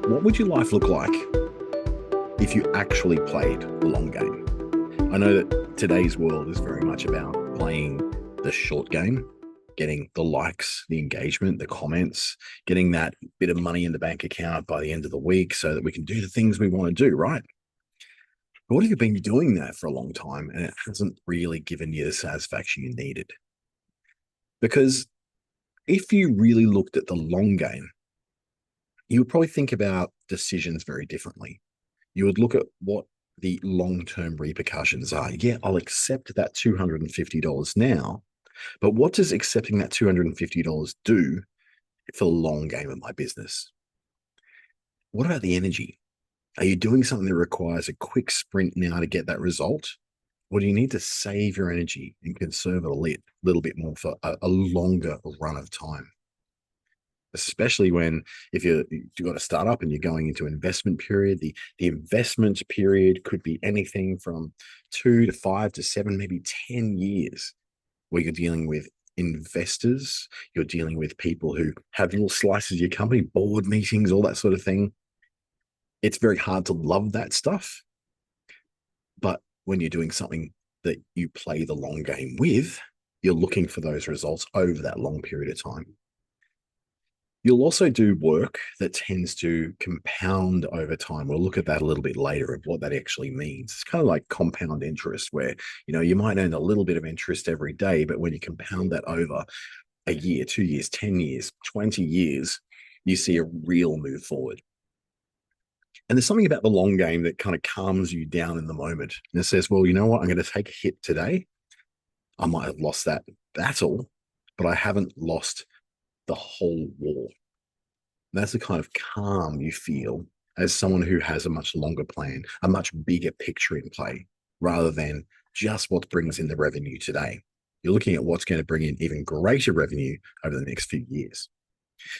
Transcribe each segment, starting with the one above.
What would your life look like if you actually played the long game? I know that today's world is very much about playing the short game, getting the likes, the engagement, the comments, getting that bit of money in the bank account by the end of the week so that we can do the things we want to do, right? But what if you've been doing that for a long time and it hasn't really given you the satisfaction you needed? Because if you really looked at the long game, you would probably think about decisions very differently. You would look at what the long-term repercussions are. Yeah, I'll accept that $250 now, but what does accepting that $250 do for the long game of my business? What about the energy? Are you doing something that requires a quick sprint now to get that result? Or do you need to save your energy and conserve it a little bit more for a longer run of time? Especially when if you've got a startup and you're going into investment period, the investment period could be anything from 2 to 5 to 7, maybe 10 years, where you're dealing with investors, you're dealing with people who have little slices of your company, board meetings, all that sort of thing. It's very hard to love that stuff. But when you're doing something that you play the long game with, you're looking for those results over that long period of time. You'll also do work that tends to compound over time. We'll look at that a little bit later of what that actually means. It's kind of like compound interest, where you might earn a little bit of interest every day, but when you compound that over a year, 2 years, 10 years, 20 years, you see a real move forward. And there's something about the long game that kind of calms you down in the moment. And it says, well, you know what? I'm going to take a hit today. I might have lost that battle, but I haven't lost the whole war. That's the kind of calm you feel as someone who has a much longer plan, a much bigger picture in play, rather than just what brings in the revenue today. You're looking at what's going to bring in even greater revenue over the next few years.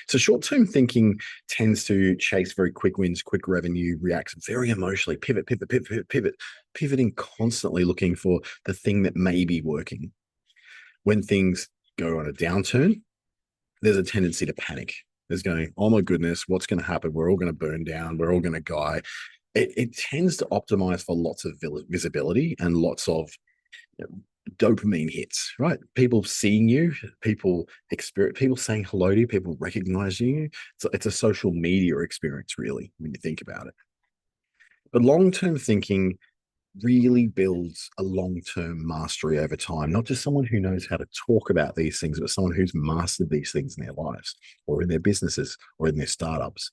So short-term thinking tends to chase very quick wins, quick revenue, reacts very emotionally, pivot, pivot, pivot, pivot, pivot, pivoting constantly looking for the thing that may be working. When things go on a downturn, there's a tendency to panic. There's going, oh my goodness, what's going to happen? We're all going to burn down. We're all going to die. It tends to optimize for lots of visibility and lots of dopamine hits, right? People seeing you, people saying hello to you, people recognizing you. It's a social media experience, really, when you think about it. But long-term thinking really builds a long-term mastery over time, not just someone who knows how to talk about these things, but someone who's mastered these things in their lives or in their businesses or in their startups.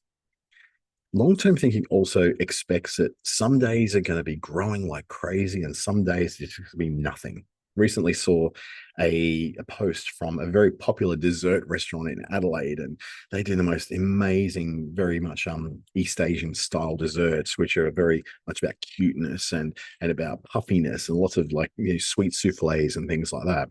Long-term thinking also expects that some days are going to be growing like crazy and some days it's just going to be nothing. Recently saw a post from a very popular dessert restaurant in Adelaide, and they do the most amazing, very much East Asian style desserts, which are very much about cuteness and about puffiness and lots of sweet souffles and things like that.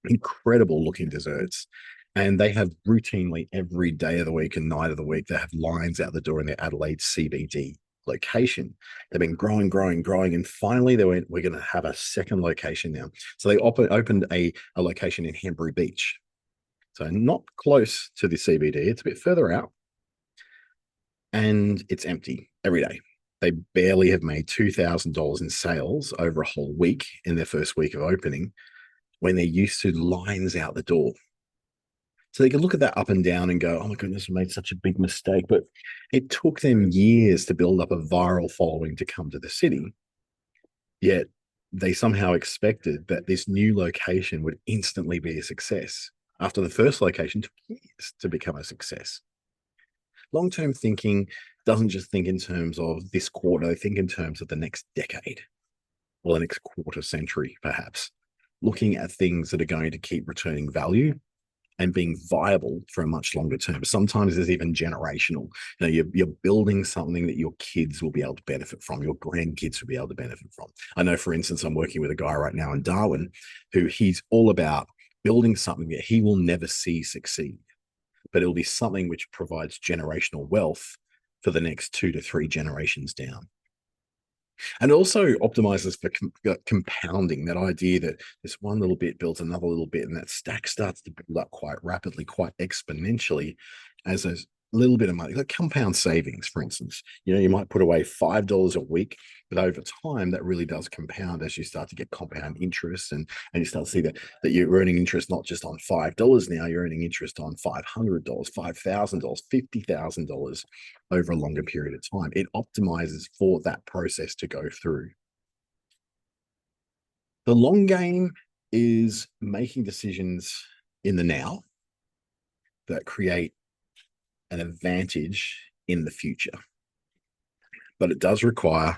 Incredible looking desserts. And they have routinely every day of the week and night of the week, they have lines out the door in their Adelaide CBD location. They've been growing, growing, growing. And finally, they went, we're going to have a second location now. So they opened a location in Henbury Beach. So not close to the CBD, it's a bit further out. And it's empty every day. They barely have made $2,000 in sales over a whole week in their first week of opening, when they're used to lines out the door. So they can look at that up and down and go, oh my goodness, we made such a big mistake. But it took them years to build up a viral following to come to the city. Yet they somehow expected that this new location would instantly be a success after the first location took years to become a success. Long-term thinking doesn't just think in terms of this quarter, they think in terms of the next decade or the next quarter century, perhaps, looking at things that are going to keep returning value and being viable for a much longer term. Sometimes there's even generational. You're building something that your kids will be able to benefit from, your grandkids will be able to benefit from. I know, for instance, I'm working with a guy right now in Darwin who he's all about building something that he will never see succeed, but it'll be something which provides generational wealth for the next 2 to 3 generations down. And also optimizes for compounding, that idea that this one little bit builds another little bit, and that stack starts to build up quite rapidly, quite exponentially, as little bit of money, like compound savings, for instance. You might put away $5 a week, but over time, that really does compound as you start to get compound interest, and you start to see that you're earning interest not just on $5 now, you're earning interest on $500, $5,000, $50,000 over a longer period of time. It optimizes for that process to go through. The long game is making decisions in the now that create an advantage in the future. But it does require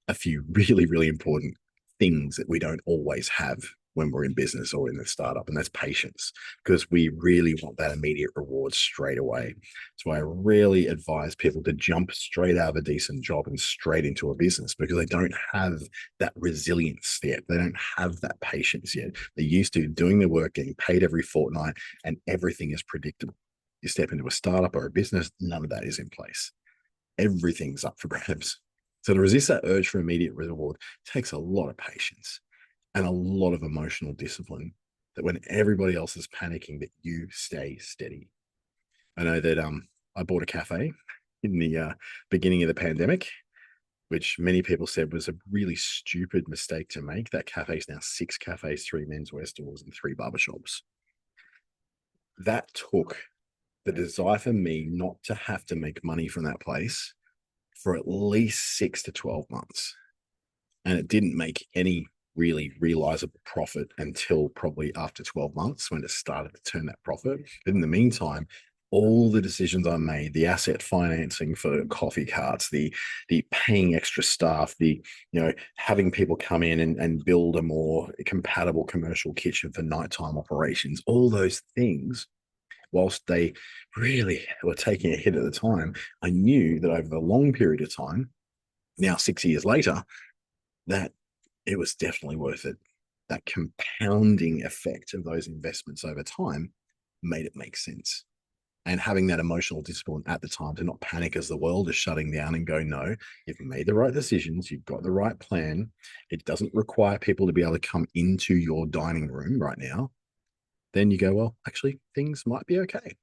a few really, really important things that we don't always have when we're in business or in the startup, and that's patience, because we really want that immediate reward straight away. So I really advise people to jump straight out of a decent job and straight into a business, because they don't have that resilience yet. They don't have that patience yet. They're used to doing their work, getting paid every fortnight, and everything is predictable. You step into a startup or a business, none of that is in place. Everything's up for grabs. So to resist that urge for immediate reward takes a lot of patience and a lot of emotional discipline, that when everybody else is panicking, that you stay steady. I know that I bought a cafe in the beginning of the pandemic, which many people said was a really stupid mistake to make. That cafe is now 6 cafes, 3 menswear stores, and 3 barbershops. That took the desire for me not to have to make money from that place for at least 6 to 12 months. And it didn't make any really realizable profit until probably after 12 months, when it started to turn that profit. But in the meantime, all the decisions I made, the asset financing for coffee carts, the paying extra staff, the having people come in and build a more compatible commercial kitchen for nighttime operations, all those things, whilst they really were taking a hit at the time, I knew that over the long period of time, now 6 years later, that it was definitely worth it. That compounding effect of those investments over time made it make sense. And having that emotional discipline at the time to not panic as the world is shutting down, and go, no, you've made the right decisions, you've got the right plan. It doesn't require people to be able to come into your dining room right now. Then you go, well, actually, things might be okay.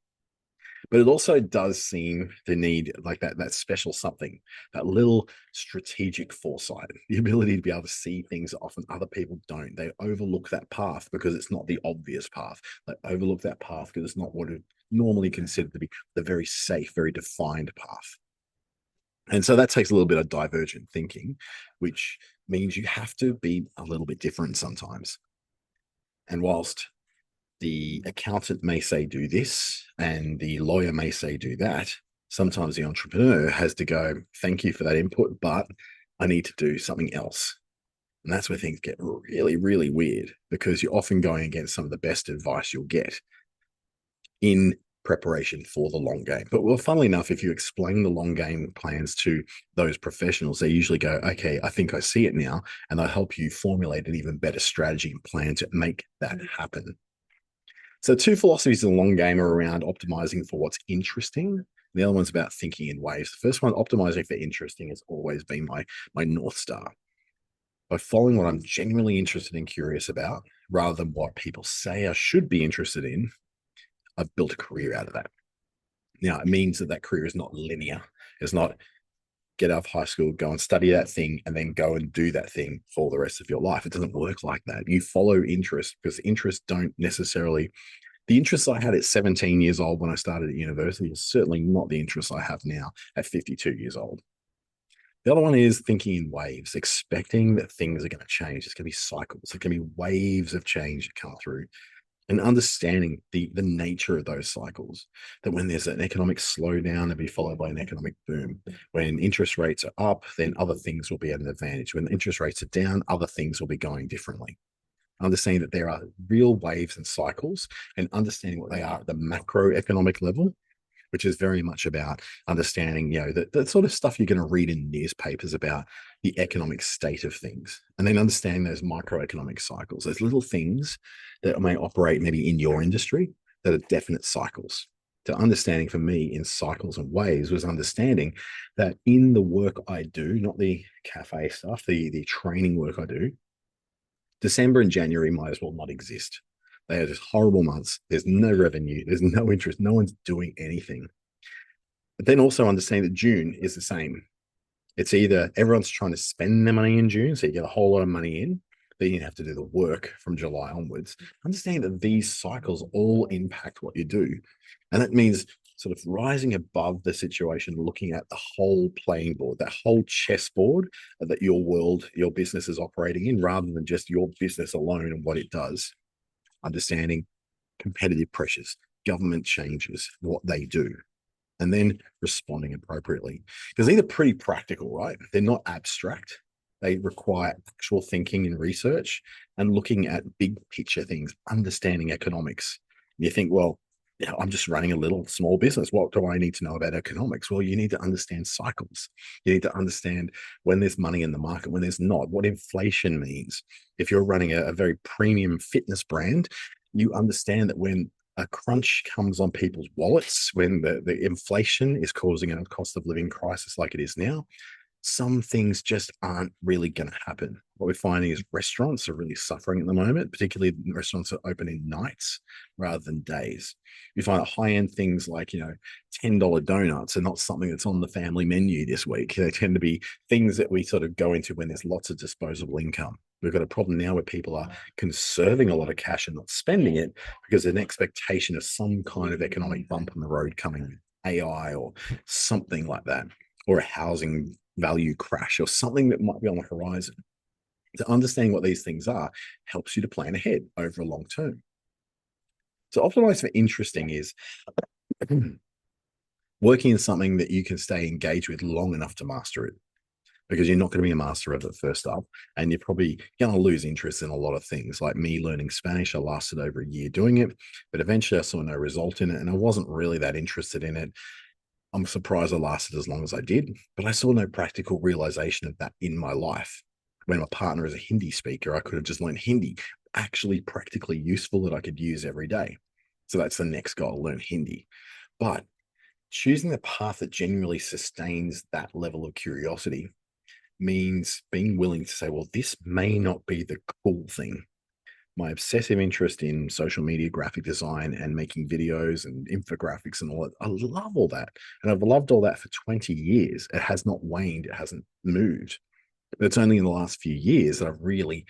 But it also does seem to need like that special something, that little strategic foresight, the ability to be able to see things that often other people don't. They overlook that path because it's not the obvious path. They overlook that path because it's not what is normally considered to be the very safe, very defined path. And so that takes a little bit of divergent thinking, which means you have to be a little bit different sometimes. And whilst the accountant may say do this and the lawyer may say do that, sometimes the entrepreneur has to go, thank you for that input, but I need to do something else. And that's where things get really, really weird, because you're often going against some of the best advice you'll get in preparation for the long game. But well, funnily enough, if you explain the long game plans to those professionals, they usually go, okay, I think I see it now. And they'll help you formulate an even better strategy and plan to make that happen. So 2 philosophies in the long game are around optimizing for what's interesting. The other one's about thinking in waves. The first one, optimizing for interesting, has always been my North Star. By following what I'm genuinely interested and curious about, rather than what people say I should be interested in, I've built a career out of that. Now, it means that career is not linear. It's not get out of high school, go and study that thing, and then go and do that thing for the rest of your life. It doesn't work like that. You follow interests, because interests don't necessarily, the interests I had at 17 years old when I started at university is certainly not the interests I have now at 52 years old. The other one is thinking in waves, expecting that things are going to change. It's going to be cycles. There's going to be waves of change that come through, and understanding the nature of those cycles, that when there's an economic slowdown, it'll be followed by an economic boom. When interest rates are up, then other things will be at an advantage. When interest rates are down, other things will be going differently. Understanding that there are real waves and cycles, and understanding what they are at the macroeconomic level, which is very much about understanding, the sort of stuff you're going to read in newspapers about the economic state of things, and then understanding those microeconomic cycles, those little things that may operate maybe in your industry that are definite cycles. To understanding for me in cycles and waves was understanding that in the work I do, not the cafe stuff, the training work I do, December and January might as well not exist. They are just horrible months. There's no revenue. There's no interest. No one's doing anything. But then also understanding that June is the same. It's either everyone's trying to spend their money in June, so you get a whole lot of money in, then you have to do the work from July onwards. Understand that these cycles all impact what you do. And that means sort of rising above the situation, looking at the whole playing board, that whole chessboard that your world, your business is operating in, rather than just your business alone and what it does. Understanding competitive pressures, government changes, what they do, and then responding appropriately. Because these are pretty practical, right? They're not abstract. They require actual thinking and research and looking at big picture things, understanding economics. And you think, well, yeah, I'm just running a little small business. What do I need to know about economics? Well, you need to understand cycles. You need to understand when there's money in the market, when there's not, what inflation means. If you're running a very premium fitness brand, you understand that when a crunch comes on people's wallets, when the inflation is causing a cost of living crisis like it is now, some things just aren't really going to happen. What we're finding is restaurants are really suffering at the moment, particularly restaurants that open in nights rather than days. You find that high-end things like, $10 donuts are not something that's on the family menu this week. They tend to be things that we sort of go into when there's lots of disposable income. We've got a problem now where people are conserving a lot of cash and not spending it because there's an expectation of some kind of economic bump on the road coming, AI or something like that, or a housing value crash or something that might be on the horizon. So understanding what these things are helps you to plan ahead over a long term. So optimize for interesting is working in something that you can stay engaged with long enough to master it, because you're not going to be a master of it first up, and you're probably going to lose interest in a lot of things. Like me learning Spanish, I lasted over a year doing it, but eventually I saw no result in it, and I wasn't really that interested in it. I'm surprised I lasted as long as I did, but I saw no practical realization of that in my life. When my partner is a Hindi speaker, I could have just learned Hindi, actually practically useful that I could use every day. So that's the next goal, learn Hindi. But choosing the path that genuinely sustains that level of curiosity means being willing to say, well, this may not be the cool thing. My obsessive interest in social media, graphic design, and making videos and infographics and all that. I love all that. And I've loved all that for 20 years. It has not waned, it hasn't moved. But it's only in the last few years that I've really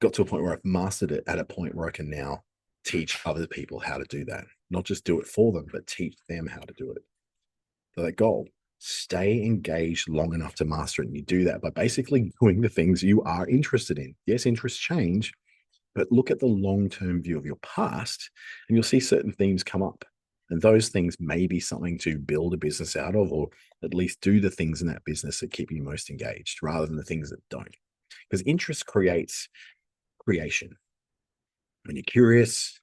got to a point where I've mastered it, at a point where I can now teach other people how to do that. Not just do it for them, but teach them how to do it. So that goal, stay engaged long enough to master it. And you do that by basically doing the things you are interested in. Yes, interests change, but look at the long-term view of your past and you'll see certain themes come up. And those things may be something to build a business out of, or at least do the things in that business that keep you most engaged rather than the things that don't. Because interest creates creation. When you're curious,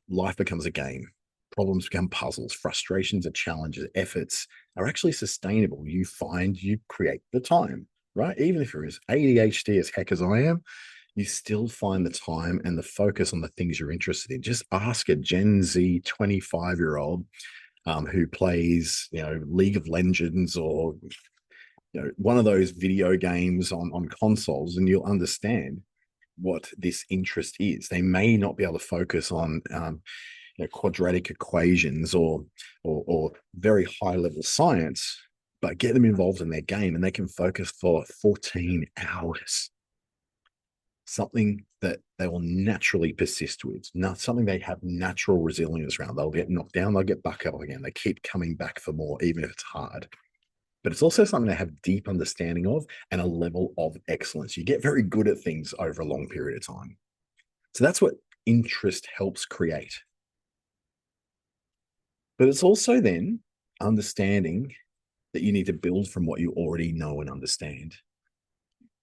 life becomes a game. Problems become puzzles. Frustrations are challenges. Efforts are actually sustainable. You find you create the time, right? Even if you're as ADHD as heck as I am, you still find the time and the focus on the things you're interested in. Just ask a Gen Z 25-year-old who plays, League of Legends or one of those video games on consoles, and you'll understand what this interest is. They may not be able to focus on quadratic equations or very high level science, but get them involved in their game and they can focus for 14 hours. Something that they will naturally persist with, not something they have natural resilience around. They'll get knocked down, they'll get back up again. They keep coming back for more, even if it's hard. But it's also something they have deep understanding of and a level of excellence. You get very good at things over a long period of time. So that's what interest helps create. But it's also then understanding that you need to build from what you already know and understand.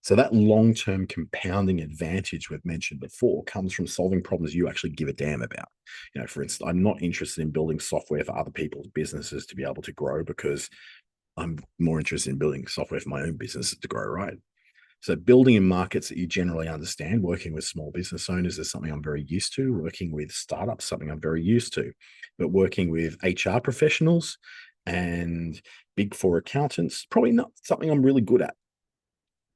So that long-term compounding advantage we've mentioned before comes from solving problems you actually give a damn about. For instance, I'm not interested in building software for other people's businesses to be able to grow, because I'm more interested in building software for my own businesses to grow, right? So building in markets that you generally understand, working with small business owners is something I'm very used to. Working with startups, something I'm very used to. But working with HR professionals and big four accountants, probably not something I'm really good at.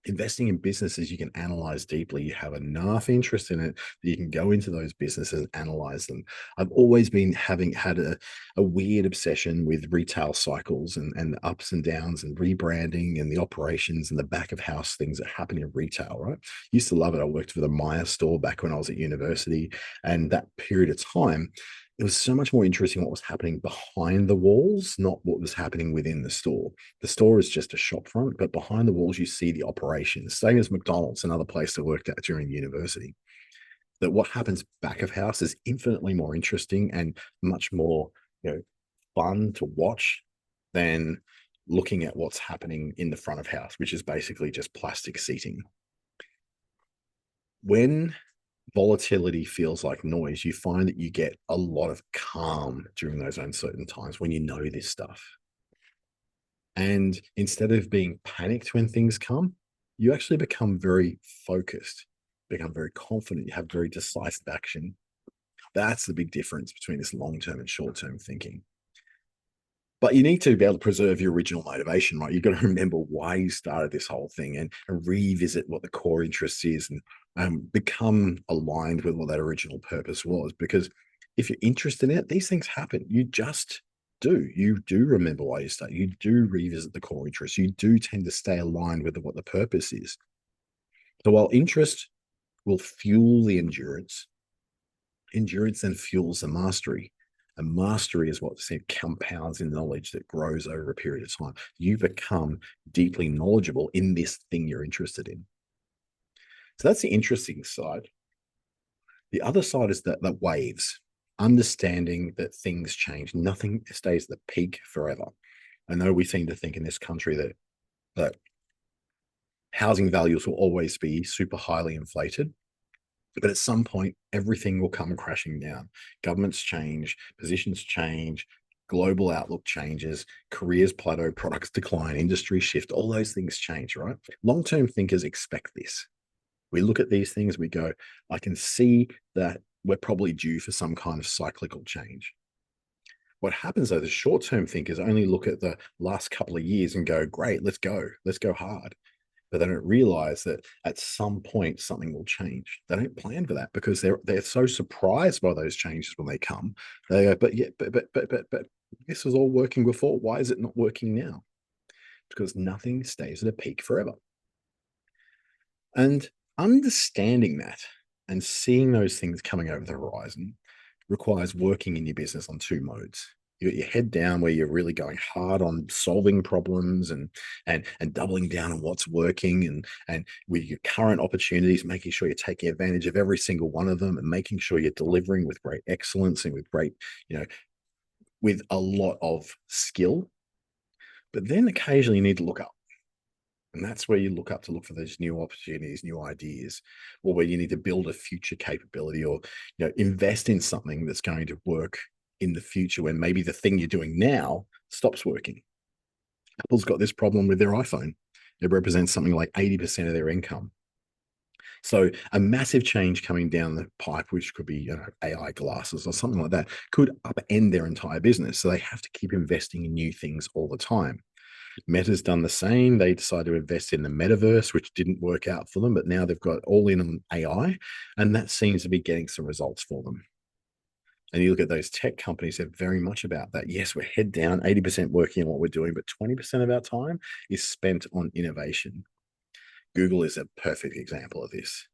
Investing in businesses you can analyze deeply. You have enough interest in it that you can go into those businesses and analyze them. I've always been having had a weird obsession with retail cycles and the ups and downs and rebranding and the operations and the back of house things that happen in retail, right? Used to love it. I worked for the Maya store back when I was at university, and that period of time, it was so much more interesting what was happening behind the walls, not what was happening within the store. The store is just a shop front, but behind the walls, you see the operations. Same as McDonald's, another place I worked at during university. That what happens back of house is infinitely more interesting and much more, fun to watch than looking at what's happening in the front of house, which is basically just plastic seating. When volatility feels like noise, you find that you get a lot of calm during those uncertain times when you know this stuff. And instead of being panicked when things come, you actually become very focused, become very confident, you have very decisive action. That's the big difference between this long-term and short-term thinking. But you need to be able to preserve your original motivation, right? You've got to remember why you started this whole thing and revisit what the core interest is and become aligned with what that original purpose was. Because if you're interested in it, these things happen. You just do. You do remember why you started. You do revisit the core interest. You do tend to stay aligned with what the purpose is. So while interest will fuel the endurance, endurance then fuels the mastery. And mastery is what compounds in knowledge that grows over a period of time. You become deeply knowledgeable in this thing you're interested in. So that's the interesting side. The other side is that waves, understanding that things change. Nothing stays at the peak forever. I know we seem to think in this country that housing values will always be super highly inflated. But at some point, everything will come crashing down. Governments change, positions change, global outlook changes, careers plateau, products decline, industry shift, all those things change, right? Long-term thinkers expect this. We look at these things, we go, I can see that we're probably due for some kind of cyclical change. What happens though, the short-term thinkers only look at the last couple of years and go, great, let's go hard. But they don't realize that at some point something will change. They don't plan for that because they're so surprised by those changes when they come. They go, but this was all working before. Why is it not working now? Because nothing stays at a peak forever. And understanding that and seeing those things coming over the horizon requires working in your business on two modes. You got your head down where you're really going hard on solving problems and doubling down on what's working and with your current opportunities, making sure you're taking advantage of every single one of them and making sure you're delivering with great excellence and with great, with a lot of skill. But then occasionally you need to look up. And that's where you look up to look for those new opportunities, new ideas, or where you need to build a future capability or invest in something that's going to work in the future when maybe the thing you're doing now stops working. Apple's got this problem with their iPhone. It represents something like 80% of their income. So a massive change coming down the pipe, which could be AI glasses or something like that, could upend their entire business. So they have to keep investing in new things all the time. Meta's done the same. They decided to invest in the metaverse, which didn't work out for them, but now they've got all in on AI, and that seems to be getting some results for them. And you look at those tech companies, they're very much about that. Yes, we're head down, 80% working on what we're doing, but 20% of our time is spent on innovation. Google is a perfect example of this.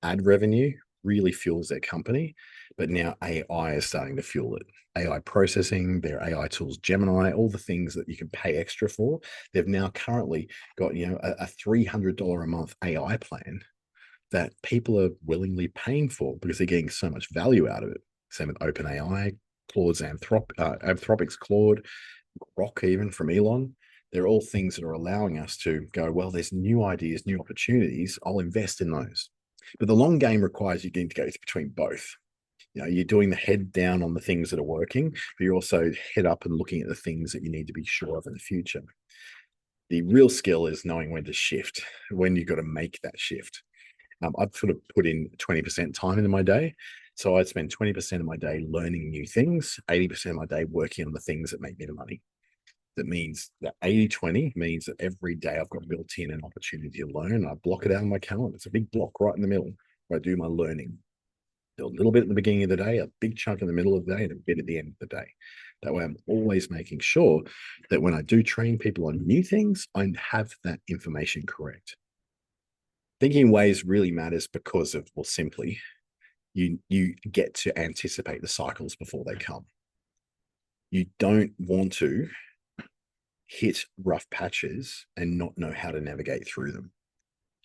Ad revenue really fuels their company, but now AI is starting to fuel it. AI processing, their AI tools, Gemini, all the things that you can pay extra for. They've now currently got, a $300 a month AI plan that people are willingly paying for because they're getting so much value out of it. Same with OpenAI, Anthropic's Claude, Grok, even from Elon. They're all things that are allowing us to go, well, there's new ideas, new opportunities. I'll invest in those. But the long game requires you getting to go between both. You're doing the head down on the things that are working, but you're also head up and looking at the things that you need to be sure of in the future. The real skill is knowing when to shift, when you've got to make that shift. I've sort of put in 20% time into my day. So I'd spend 20% of my day learning new things, 80% of my day working on the things that make me the money. That means that 80/20 means that every day I've got built in an opportunity to learn. I block it out on my calendar. It's a big block right in the middle where I do my learning. Do a little bit at the beginning of the day, a big chunk in the middle of the day, and a bit at the end of the day. That way, I'm always making sure that when I do train people on new things, I have that information correct. Thinking ways really matters because of, well, simply, you get to anticipate the cycles before they come. You don't want to hit rough patches and not know how to navigate through them.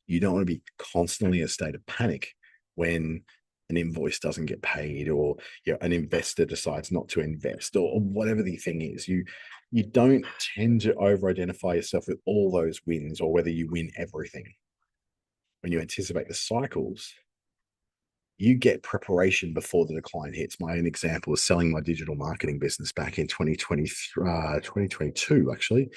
You don't want to be constantly in a state of panic when an invoice doesn't get paid, or an investor decides not to invest, or whatever the thing is. You don't tend to over identify yourself with all those wins, or whether you win everything. When you anticipate the cycles, you get preparation before the decline hits. My own example is selling my digital marketing business back in 2022, actually.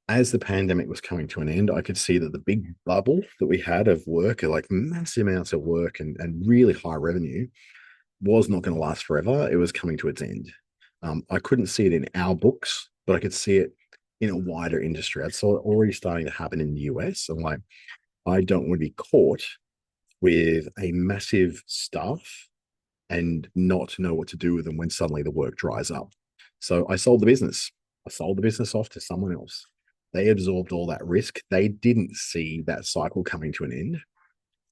As the pandemic was coming to an end, I could see that the big bubble that we had of work, like massive amounts of work and really high revenue, was not going to last forever. It was coming to its end. I couldn't see it in our books, but I could see it in a wider industry. I saw it already starting to happen in the US. I'm like, I don't want to be caught with a massive staff and not know what to do with them when suddenly the work dries up. So I sold the business. I sold the business off to someone else. They absorbed all that risk. They didn't see that cycle coming to an end.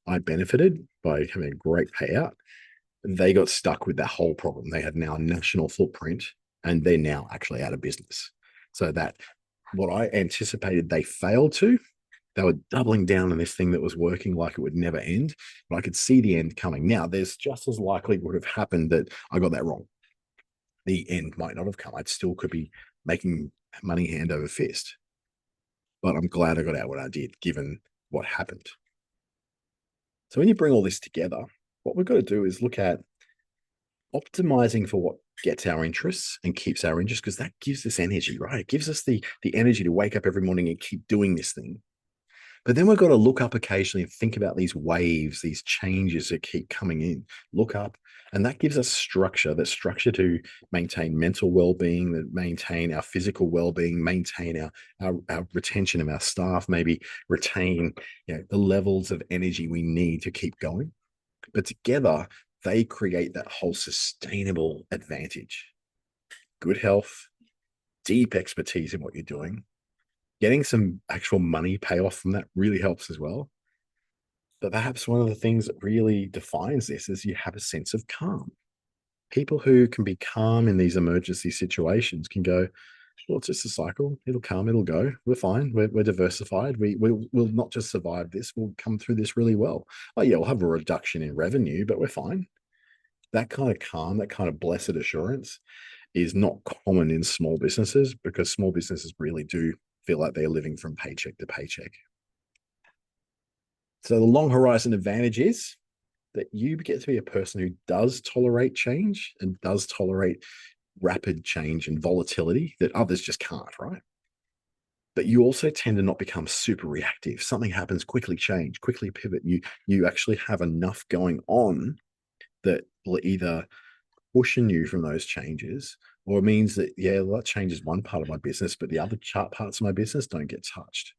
I benefited by having a great payout. They got stuck with that whole problem. They had now a national footprint, and they're now actually out of business. So that what I anticipated they failed to, they were doubling down on this thing that was working like it would never end, but I could see the end coming. Now, there's just as likely would have happened that I got that wrong. The end might not have come. I still could be making money hand over fist, but I'm glad I got out what I did, given what happened. So when you bring all this together, what we've got to do is look at optimizing for what gets our interests and keeps our interest, because that gives us energy, right? It gives us the energy to wake up every morning and keep doing this thing. But then we've got to look up occasionally and think about these waves, these changes that keep coming in. Look up, and that gives us structure. That structure to maintain mental well-being, that maintain our physical well-being, maintain our retention of our staff, maybe retain the levels of energy we need to keep going. But together, they create that whole sustainable advantage. Good health, deep expertise in what you're doing, getting some actual money payoff from that really helps as well. But perhaps one of the things that really defines this is you have a sense of calm. People who can be calm in these emergency situations can go, well, it's just a cycle. It'll come, it'll go. We're fine. We're diversified. We'll not just survive this, we'll come through this really well. Oh, yeah, we'll have a reduction in revenue, but we're fine. That kind of calm, that kind of blessed assurance is not common in small businesses, because small businesses really do feel like they're living from paycheck to paycheck. So the long horizon advantage is that you get to be a person who does tolerate change and does tolerate rapid change and volatility that others just can't, right? But you also tend to not become super reactive. Something happens, quickly change, quickly pivot. You actually have enough going on that will either cushion you from those changes, or it means that, that changes one part of my business, but the other parts of my business don't get touched.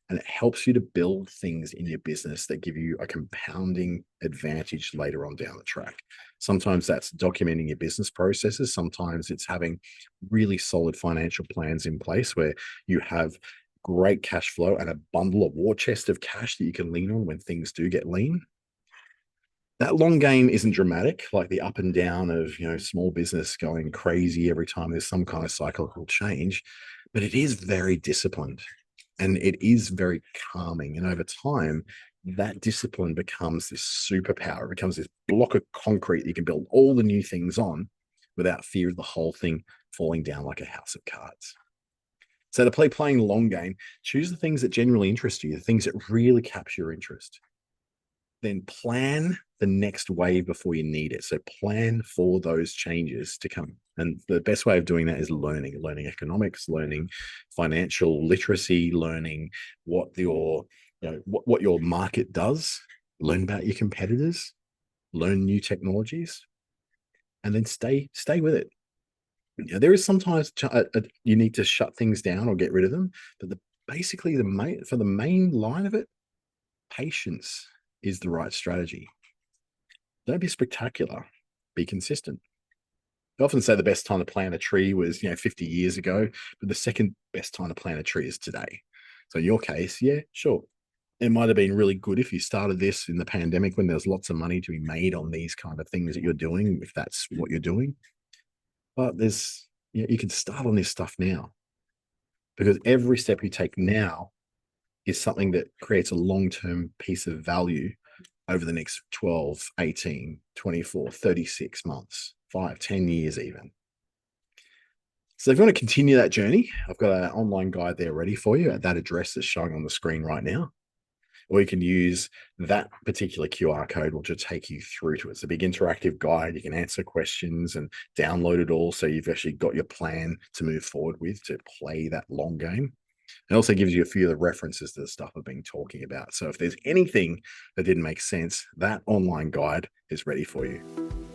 And it helps you to build things in your business that give you a compounding advantage later on down the track. Sometimes that's documenting your business processes. Sometimes it's having really solid financial plans in place where you have great cash flow and a bundle, a war chest of cash that you can lean on when things do get lean. That long game isn't dramatic, like the up and down of small business going crazy every time there's some kind of cyclical change, but it is very disciplined. And it is very calming. And over time, that discipline becomes this superpower. It becomes this block of concrete that you can build all the new things on without fear of the whole thing falling down like a house of cards. So to playing the long game, choose the things that genuinely interest you, the things that really capture your interest. Then plan the next wave before you need it. So plan for those changes to come. And the best way of doing that is learning economics, learning financial literacy, learning what your market does, learn about your competitors, learn new technologies, and then stay with it. There is sometimes you need to shut things down or get rid of them, but basically for the main line of it, patience is the right strategy. Don't be spectacular, be consistent. I often say the best time to plant a tree was 50 years ago, but the second best time to plant a tree is today. So in your case, yeah, sure, it might have been really good if you started this in the pandemic when there's lots of money to be made on these kind of things that you're doing, if that's what you're doing. But you can start on this stuff now, because every step you take now is something that creates a long-term piece of value over the next 12, 18, 24, 36 months, 5, 10 years even. So if you want to continue that journey, I've got an online guide there ready for you at that address that's showing on the screen right now. Or you can use that particular QR code, which will take you through to it. It's a big interactive guide. You can answer questions and download it all. So you've actually got your plan to move forward with to play that long game. It also gives you a few of the references to the stuff I've been talking about. So if there's anything that didn't make sense, that online guide is ready for you.